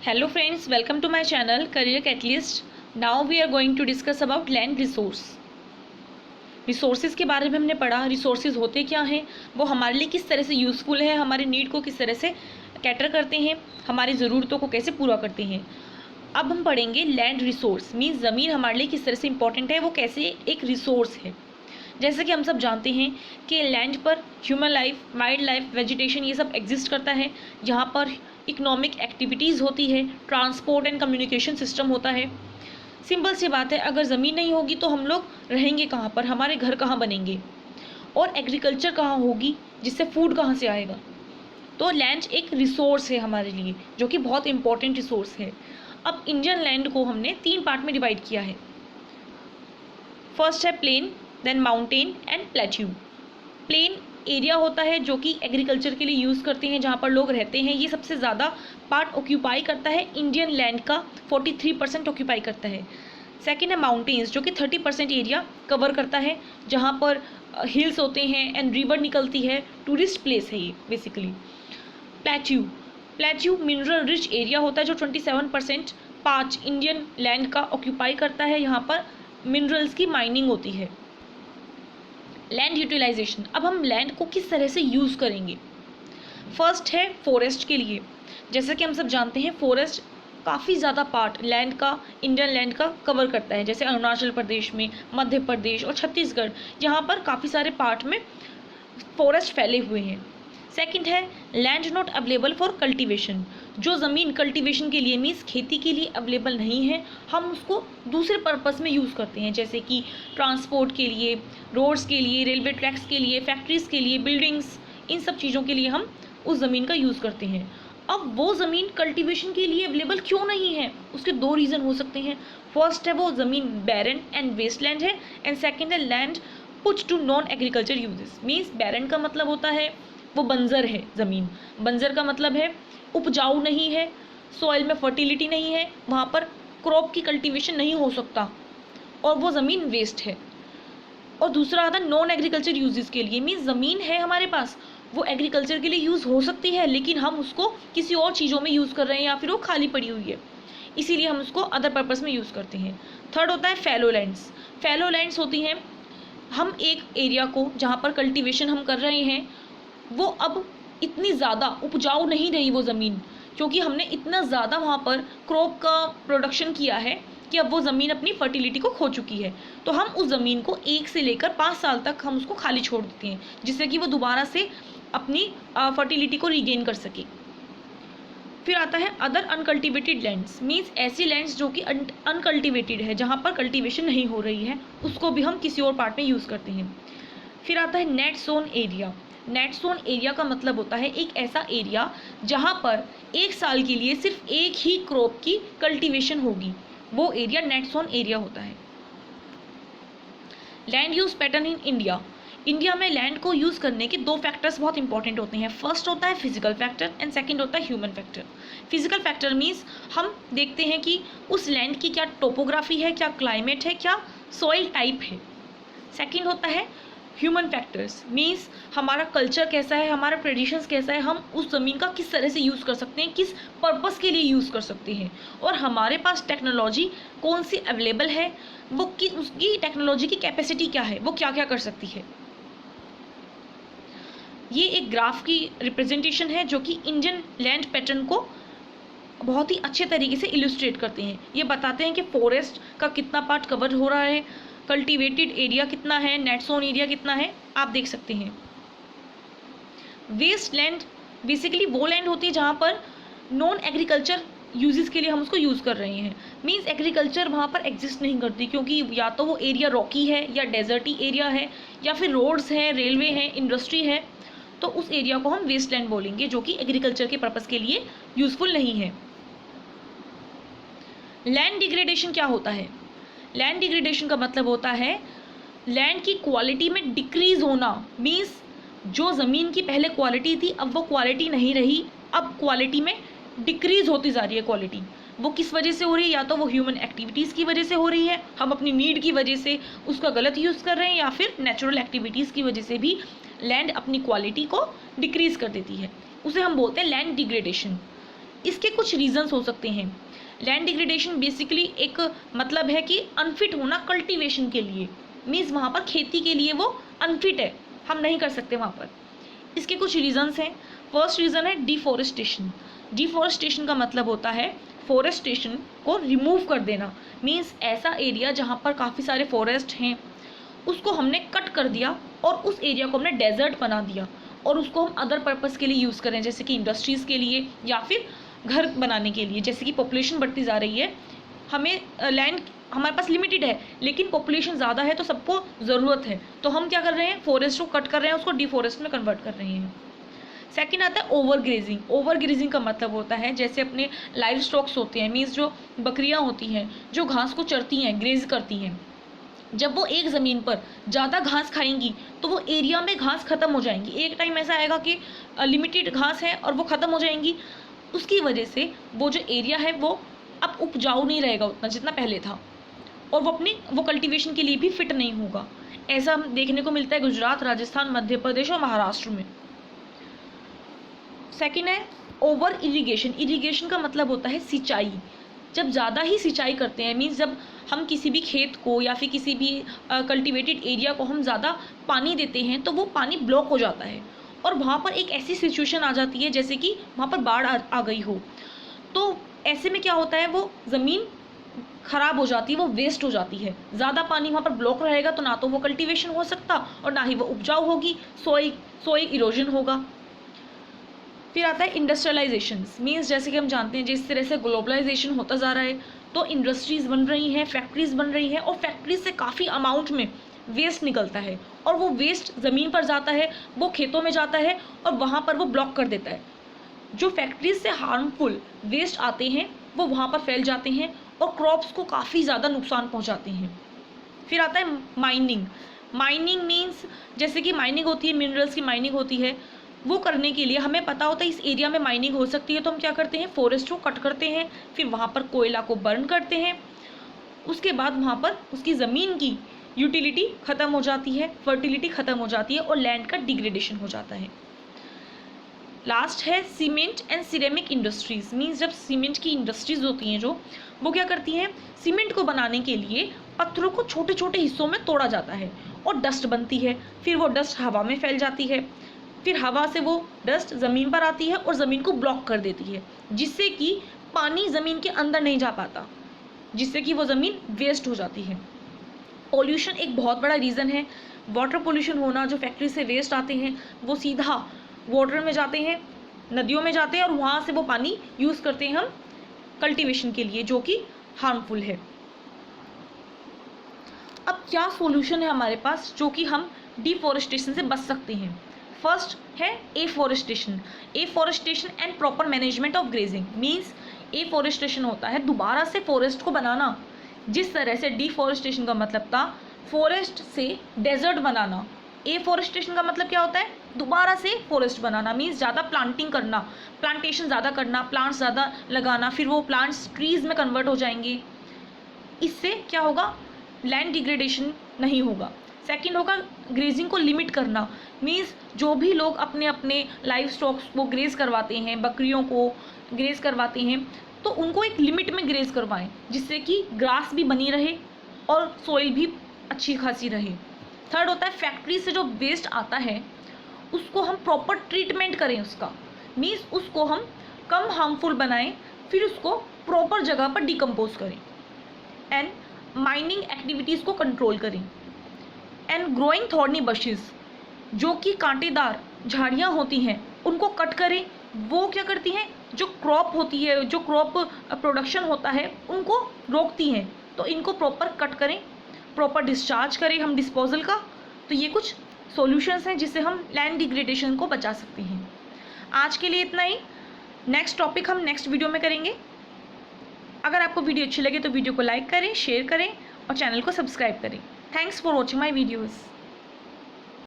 Hello friends, welcome to my channel Career Catalyst. Now we are going to discuss about land resource. Resources के बारे में हमने पढ़ा, resources होते क्या हैं, वो हमारे लिए किस तरह से यूज़फुल है, हमारी नीड को किस तरह से कैटर करते हैं, हमारी ज़रूरतों को कैसे पूरा करते हैं। अब हम पढ़ेंगे लैंड रिसोर्स, मीन्स ज़मीन हमारे लिए किस तरह से इंपॉर्टेंट है, वो कैसे एक रिसोर्स है। जैसे कि हम सब जानते हैं कि लैंड पर human life, wild life, vegetation ये सब एग्जिस्ट करता है। यहाँ पर इकोनॉमिक एक्टिविटीज़ होती है, ट्रांसपोर्ट एंड कम्युनिकेशन सिस्टम होता है। सिंपल सी बात है, अगर ज़मीन नहीं होगी तो हम लोग रहेंगे कहाँ पर, हमारे घर कहाँ बनेंगे, और एग्रीकल्चर कहाँ होगी, जिससे फूड कहाँ से आएगा। तो लैंड एक रिसोर्स है हमारे लिए, जो कि बहुत इंपॉर्टेंट रिसोर्स है। अब इंडियन लैंड को हमने 3 पार्ट में डिवाइड किया है। फर्स्ट है plain, then mountain and plateau. Plain area होता है जो कि एग्रीकल्चर के लिए यूज़ करते हैं, जहाँ पर लोग रहते हैं। ये सबसे ज़्यादा पार्ट ऑक्यूपाई करता है, इंडियन लैंड का 43% ऑक्यूपाई करता है। सेकेंड है माउंटेन्स, जो कि 30% एरिया कवर करता है, जहाँ पर हिल्स होते हैं एंड रिवर निकलती है, टूरिस्ट प्लेस है ये basically. Plateau mineral rich area होता है, जो 27% पार्ट इंडियन लैंड का ऑक्यूपाई करता है। यहाँ पर मिनरल्स की माइनिंग होती है। लैंड यूटिलाइजेशन, अब हम लैंड को किस तरह से यूज़ करेंगे। फर्स्ट है फॉरेस्ट के लिए। जैसे कि हम सब जानते हैं, फॉरेस्ट काफ़ी ज़्यादा पार्ट लैंड का, इंडियन लैंड का कवर करता है। जैसे अरुणाचल प्रदेश में, मध्य प्रदेश और छत्तीसगढ़, यहाँ पर काफ़ी सारे पार्ट में फॉरेस्ट फैले हुए हैं। सेकंड है land not available for cultivation. जो ज़मीन कल्टीवेशन के लिए, मीन्स खेती के लिए अवेलेबल नहीं है, हम उसको दूसरे पर्पस में यूज़ करते हैं, जैसे कि ट्रांसपोर्ट के लिए, रोड्स के लिए, रेलवे ट्रैक्स के लिए, फैक्ट्रीज़ के लिए, बिल्डिंग्स, इन सब चीज़ों के लिए हम उस ज़मीन का यूज़ करते हैं। अब वो ज़मीन कल्टीवेशन के लिए अवेलेबल क्यों नहीं है, उसके 2 रीज़न हो सकते हैं। फर्स्ट है वो ज़मीन बैरन एंड वेस्ट लैंड है, एंड सेकेंड है land put to non agriculture uses. Means barren का मतलब होता है वो बंजर है ज़मीन। बंजर का मतलब है उपजाऊ नहीं है, सॉइल में फर्टिलिटी नहीं है, वहाँ पर क्रॉप की कल्टीवेशन नहीं हो सकता, और वो ज़मीन वेस्ट है। और दूसरा आता है नॉन एग्रीकल्चर यूजेस के लिए, मीन्स ज़मीन है हमारे पास, वो एग्रीकल्चर के लिए यूज़ हो सकती है, लेकिन हम उसको किसी और चीज़ों में यूज़ कर रहे हैं, या फिर वो खाली पड़ी हुई है, इसीलिए हम उसको अदर पर्पस में यूज़ करते हैं। थर्ड होता है फैलो लैंड्स। फैलो लैंड्स होती हैं, हम एक एरिया को जहाँ पर कल्टीवेशन हम कर रहे हैं, वो अब इतनी ज़्यादा उपजाऊ नहीं रही वो ज़मीन, क्योंकि हमने इतना ज़्यादा वहाँ पर क्रॉप का प्रोडक्शन किया है कि अब वो ज़मीन अपनी फर्टिलिटी को खो चुकी है। तो हम उस ज़मीन को 1 से लेकर 5 साल तक हम उसको खाली छोड़ देते हैं, जिससे कि वो दोबारा से अपनी फर्टिलिटी को रीगेन कर सके। फिर आता है अदर अनकल्टिवेटेड लैंड्स, मीन्स ऐसी लैंड्स जो कि अनकल्टिवेटेड है, जहाँ पर कल्टिवेशन नहीं हो रही है, उसको भी हम किसी और पार्ट में यूज़ करते हैं। फिर आता है net zone area. Net zone area का मतलब होता है एक ऐसा एरिया जहाँ पर 1 साल के लिए सिर्फ एक ही क्रॉप की कल्टीवेशन होगी, वो एरिया नेट जोन एरिया होता है। Land use pattern in India. India में लैंड को यूज़ करने के 2 फैक्टर्स बहुत इंपॉर्टेंट होते हैं। फर्स्ट होता है फिजिकल फैक्टर एंड सेकंड होता है human factor. Physical factor means हम देखते हैं कि उस लैंड की क्या टोपोग्राफी है, क्या क्लाइमेट है, क्या सॉइल टाइप है। सेकंड होता है ह्यूमन फैक्टर्स, मीन्स हमारा कल्चर कैसा है, हमारा ट्रेडिशंस कैसा है, हम उस ज़मीन का किस तरह से यूज़ कर सकते हैं, किस पर्पस के लिए यूज़ कर सकते हैं, और हमारे पास टेक्नोलॉजी कौन सी अवेलेबल है, वो कि उसकी टेक्नोलॉजी की कैपेसिटी क्या है, वो क्या क्या कर सकती है। ये एक ग्राफ की रिप्रेजेंटेशन है जो कि इंडियन लैंड पैटर्न को बहुत ही अच्छे तरीके से इलस्ट्रेट करते हैं। ये बताते हैं कि फॉरेस्ट का कितना पार्ट कवर हो रहा है, कल्टीवेटेड एरिया कितना है, नेट जोन एरिया कितना है, आप देख सकते हैं। वेस्ट लैंड बेसिकली वो लैंड होती है जहाँ पर नॉन एग्रीकल्चर यूजेस के लिए हम उसको यूज़ कर रहे हैं, मीन्स एग्रीकल्चर वहाँ पर एग्जिस्ट नहीं करती, क्योंकि या तो वो एरिया रॉकी है, या डेजर्टी एरिया है, या फिर रोड्स हैं, रेलवे हैं, इंडस्ट्री है, तो उस एरिया को हम वेस्ट लैंड बोलेंगे, जो कि एग्रीकल्चर के पर्पज़ के लिए यूज़फुल नहीं है। लैंड डिग्रेडेशन क्या होता है। लैंड डिग्रेडेशन का मतलब होता है लैंड की क्वालिटी में डिक्रीज होना, मीन्स जो ज़मीन की पहले क्वालिटी थी अब वो क्वालिटी नहीं रही, अब क्वालिटी में डिक्रीज होती जा रही है क्वालिटी। वो किस वजह से हो रही है, या तो वो ह्यूमन एक्टिविटीज़ की वजह से हो रही है, हम अपनी नीड की वजह से उसका गलत यूज़ कर रहे हैं, या फिर नेचुरल एक्टिविटीज़ की वजह से भी लैंड अपनी क्वालिटी को डिक्रीज़ कर देती है, उसे हम बोलते हैं लैंड डिग्रेडेशन। इसके कुछ रीजंस हो सकते हैं। लैंड डिग्रेडेशन बेसिकली एक मतलब है कि अनफिट होना कल्टीवेशन के लिए, मीन्स वहाँ पर खेती के लिए वो अनफिट है, हम नहीं कर सकते वहाँ पर। इसके कुछ रीजंस हैं। फर्स्ट रीज़न है डिफॉरेस्टेशन। डिफॉरेस्टेशन का मतलब होता है फॉरेस्टेशन को रिमूव कर देना, मीन्स ऐसा एरिया जहाँ पर काफ़ी सारे फॉरेस्ट हैं उसको हमने कट कर दिया और उस एरिया को हमने डेजर्ट बना दिया और उसको हम अदर पर्पज़ के लिए यूज़ करें, जैसे कि इंडस्ट्रीज़ के लिए या फिर घर बनाने के लिए। जैसे कि पॉपुलेशन बढ़ती जा रही है, हमें लैंड हमारे पास लिमिटेड है लेकिन पॉपुलेशन ज़्यादा है तो सबको ज़रूरत है, तो हम क्या कर रहे हैं, फॉरेस्ट को कट कर रहे हैं, उसको डिफॉरेस्ट में कन्वर्ट कर रहे हैं। सेकेंड आता है ओवर ग्रेजिंग। ओवर ग्रेजिंग का मतलब होता है जैसे अपने लाइव स्टॉक्स होते हैं, मीन्स जो बकरियां होती हैं जो घास को चरती हैं, ग्रेज करती हैं, जब वो एक ज़मीन पर ज़्यादा घास खाएंगी तो वो एरिया में घास ख़त्म हो जाएंगी। एक टाइम ऐसा आएगा कि लिमिटेड घास है और वो ख़त्म हो जाएंगी, उसकी वजह से वो जो एरिया है वो अब उपजाऊ नहीं रहेगा उतना जितना पहले था और वो कल्टीवेशन के लिए भी फिट नहीं होगा। ऐसा हम देखने को मिलता है गुजरात, राजस्थान, मध्य प्रदेश और महाराष्ट्र में। सेकेंड है ओवर इरिगेशन। इरिगेशन का मतलब होता है सिंचाई। जब ज़्यादा ही सिंचाई करते हैं, मीन्स जब हम किसी भी खेत को या फिर किसी भी कल्टीवेटेड एरिया को हम ज़्यादा पानी देते हैं तो वो पानी ब्लॉक हो जाता है और वहाँ पर एक ऐसी सिचुएशन आ जाती है जैसे कि वहाँ पर बाढ़ आ गई हो। तो ऐसे में क्या होता है, वो ज़मीन ख़राब हो जाती है, वो वेस्ट हो जाती है। ज़्यादा पानी वहाँ पर ब्लॉक रहेगा तो ना तो वो कल्टीवेशन हो सकता और ना ही वो उपजाऊ होगी, सोइल इरोजन होगा। फिर आता है इंडस्ट्रियलाइजेशन, मीन्स जैसे कि हम जानते हैं जिस तरह से ग्लोबलाइजेशन होता जा रहा है तो इंडस्ट्रीज़ बन रही हैं, फैक्ट्रीज़ बन रही हैं और फैक्ट्रीज से काफ़ी अमाउंट में वेस्ट निकलता है और वो वेस्ट ज़मीन पर जाता है, वो खेतों में जाता है और वहाँ पर वो ब्लॉक कर देता है। जो फैक्ट्रीज से हार्मफुल वेस्ट आते हैं वो वहाँ पर फैल जाते हैं और क्रॉप्स को काफ़ी ज़्यादा नुकसान पहुँचाते हैं। फिर आता है माइनिंग। माइनिंग मीन्स जैसे कि माइनिंग होती है, मिनरल्स की माइनिंग होती है, वो करने के लिए हमें पता होता है इस एरिया में माइनिंग हो सकती है तो हम क्या करते हैं, फॉरेस्ट को कट करते हैं, फिर वहाँ पर कोयला को बर्न करते हैं, उसके बाद वहाँ पर उसकी ज़मीन की यूटिलिटी ख़त्म हो जाती है, फर्टिलिटी ख़त्म हो जाती है और लैंड का डिग्रेडेशन हो जाता है। लास्ट है cement and ceramic industries, means जब सीमेंट की इंडस्ट्रीज़ होती हैं जो वो क्या करती हैं, सीमेंट को बनाने के लिए पत्थरों को छोटे छोटे हिस्सों में तोड़ा जाता है और डस्ट बनती है, फिर वो डस्ट हवा में फैल जाती है, फिर हवा से वो डस्ट ज़मीन पर आती है और ज़मीन को ब्लॉक कर देती है जिससे कि पानी ज़मीन के अंदर नहीं जा पाता, जिससे कि वो ज़मीन वेस्ट हो जाती है। पॉल्यूशन एक बहुत बड़ा रीज़न है। वाटर पोल्यूशन होना, जो फैक्ट्री से वेस्ट आते हैं वो सीधा वाटर में जाते हैं, नदियों में जाते हैं और वहाँ से वो पानी यूज़ करते हैं हम कल्टीवेशन के लिए, जो कि हार्मफुल है। अब क्या सॉल्यूशन है हमारे पास जो कि हम डिफॉरेस्टेशन से बच सकते हैं। फर्स्ट है afforestation. Afforestation and proper management of grazing, means afforestation होता है दोबारा से फॉरेस्ट को बनाना, जिस तरह से डिफॉरेस्टेशन का मतलब था फॉरेस्ट से डेजर्ट बनाना। एफॉरेस्टेशन का मतलब क्या होता है, दोबारा से फॉरेस्ट बनाना, मीन्स ज़्यादा प्लांटिंग करना, प्लांटेशन ज़्यादा करना, प्लांट्स ज़्यादा लगाना, फिर वो प्लांट्स ट्रीज़ में कन्वर्ट हो जाएंगे। इससे क्या होगा, लैंड डिग्रेडेशन नहीं होगा। सेकंड होगा ग्रेजिंग को लिमिट करना, मीन्स जो भी लोग अपने अपने लाइव स्टॉक्स को ग्रेज करवाते हैं, बकरियों को ग्रेज करवाते हैं, तो उनको एक लिमिट में ग्रेज करवाएं जिससे कि ग्रास भी बनी रहे और सोइल भी अच्छी खासी रहे। थर्ड होता है फैक्ट्री से जो वेस्ट आता है उसको हम प्रॉपर ट्रीटमेंट करें, उसका मीन्स उसको हम कम हार्मफुल बनाएं, फिर उसको प्रॉपर जगह पर डिकम्पोज करें। एंड माइनिंग एक्टिविटीज़ को कंट्रोल करें। एंड ग्रोइंग थॉर्नी बशेस, जो कि कांटेदार झाड़ियाँ होती हैं उनको कट करें। वो क्या करती हैं, जो क्रॉप होती है, जो क्रॉप प्रोडक्शन होता है उनको रोकती हैं, तो इनको प्रॉपर कट करें, प्रॉपर डिस्चार्ज करें हम डिस्पोजल का। तो ये कुछ सॉल्यूशंस हैं जिससे हम लैंड डिग्रेडेशन को बचा सकते हैं। आज के लिए इतना ही, नेक्स्ट टॉपिक हम नेक्स्ट वीडियो में करेंगे। अगर आपको वीडियो अच्छी लगे तो वीडियो को लाइक करें, शेयर करें और चैनल को सब्सक्राइब करें। Thanks for watching my videos.